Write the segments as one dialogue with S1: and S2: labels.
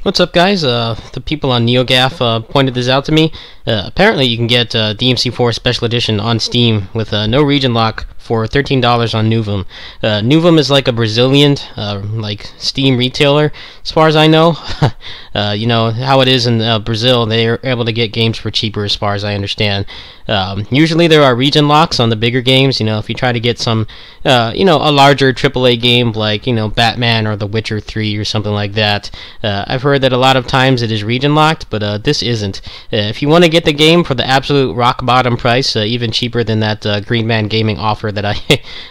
S1: What's up, guys? The people on NeoGAF pointed this out to me. Apparently, you can get DMC4 Special Edition on Steam with no region lock for $13 on Nuuvem. Nuuvem is like a Brazilian, like Steam retailer, as far as I know. You know how it is in Brazil; they are able to get games for cheaper, as far as I understand. Usually, there are region locks on the bigger games. You know, if you try to get some, you know, a larger AAA game like Batman or The Witcher 3 or something like that. I've heard that a lot of times it is region locked, but this isn't. If you want to get the game for the absolute rock bottom price, even cheaper than that Green Man Gaming offer that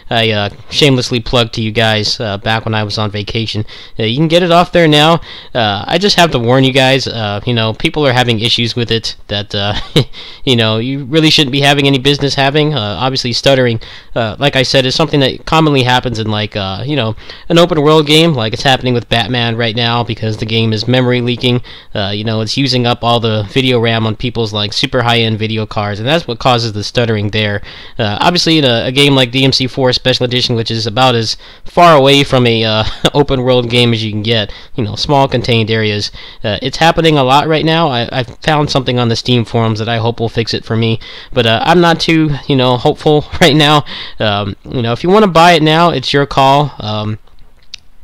S1: I shamelessly plugged to you guys back when I was on vacation, you can get it off there now. I just have to warn you guys, you know, people are having issues with it that you know, you really shouldn't be having any business having. Obviously, stuttering, like I said, is something that commonly happens in like you know, an open world game, like it's happening with Batman right now, because the game is memory leaking. You know, it's using up all the video RAM on people's like super high-end video cards, and that's what causes the stuttering there. Obviously, in a game like DMC4 Special Edition, which is about as far away from a open world game as you can get, you know, small contained areas, it's happening a lot right now. I found something on the Steam forums that I hope will fix it for me, but I'm not too, you know, hopeful right now. You know, if you want to buy it now, it's your call.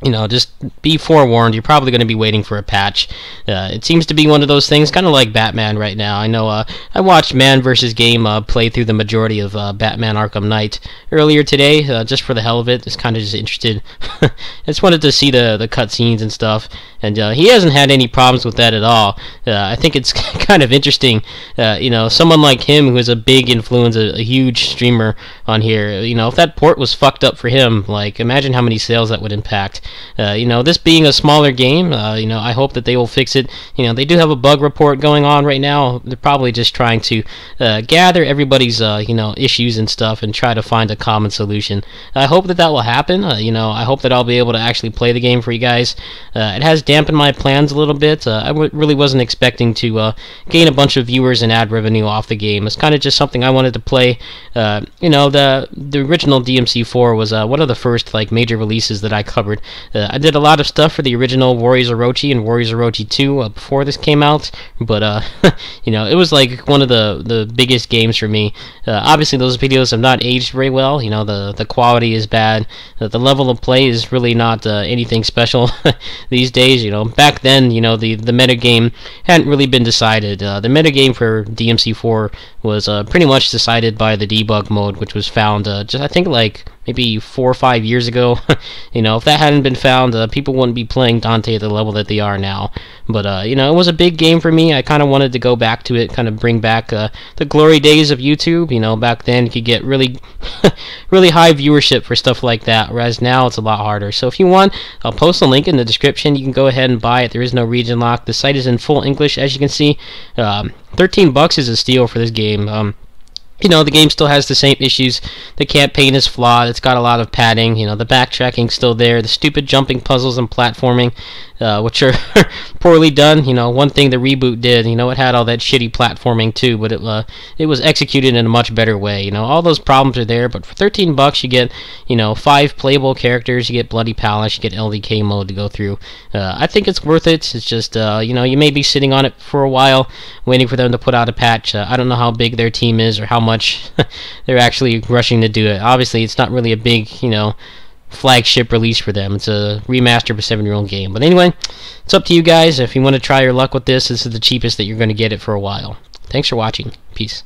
S1: You know, just be forewarned, you're probably going to be waiting for a patch. It seems to be one of those things, kind of like Batman right now. I know I watched Man vs. Game play through the majority of Batman Arkham Knight earlier today, just for the hell of it. Just kind of just interested. I just wanted to see the cutscenes and stuff, and he hasn't had any problems with that at all. I think it's kind of interesting, you know, someone like him who is a big influence, a huge streamer on here, you know, if that port was fucked up for him, like, imagine how many sales that would impact. You know, this being a smaller game, you know, I hope that they will fix it. You know, they do have a bug report going on right now. They're probably just trying to gather everybody's, you know, issues and stuff and try to find a common solution. I hope that will happen. You know, I hope that I'll be able to actually play the game for you guys. It has dampened my plans a little bit. I really wasn't expecting to gain a bunch of viewers and ad revenue off the game. It's kind of just something I wanted to play. You know, the original DMC4 was one of the first like major releases that I covered. I did a lot of stuff for the original Warriors Orochi and Warriors Orochi 2 before this came out, but you know, it was like one of the biggest games for me. Obviously, those videos have not aged very well. You know, the quality is bad. The level of play is really not anything special these days. You know, back then, you know, the metagame hadn't really been decided. The metagame for DMC4 was pretty much decided by the debug mode, which was found just, I think, like maybe 4 or 5 years ago. You know, if that hadn't been found, people wouldn't be playing Dante at the level that they are now. But you know, it was a big game for me. I kind of wanted to go back to it, kind of bring back the glory days of YouTube. You know, back then you could get really really high viewership for stuff like that, whereas now it's a lot harder. So if you want, I'll post a link in the description. You can go ahead and buy it. There is no region lock. The site is in full English, as you can see. $13 is a steal for this game. You know, the game still has the same issues. The campaign is flawed. It's got a lot of padding. You know, the backtracking's still there. The stupid jumping puzzles and platforming, which are poorly done. You know, one thing the reboot did, you know, it had all that shitty platforming too, but it was executed in a much better way. You know, all those problems are there, but for $13 you get, you know, 5 playable characters. You get Bloody Palace. You get LDK mode to go through. I think it's worth it. It's just, you know, you may be sitting on it for a while, waiting for them to put out a patch. I don't know how big their team is or how much they're actually rushing to do it. Obviously, it's not really a big, you know, flagship release for them. It's a remaster of a 7-year-old game. But anyway, it's up to you guys. If you want to try your luck with this, this is the cheapest that you're going to get it for a while. Thanks for watching. Peace.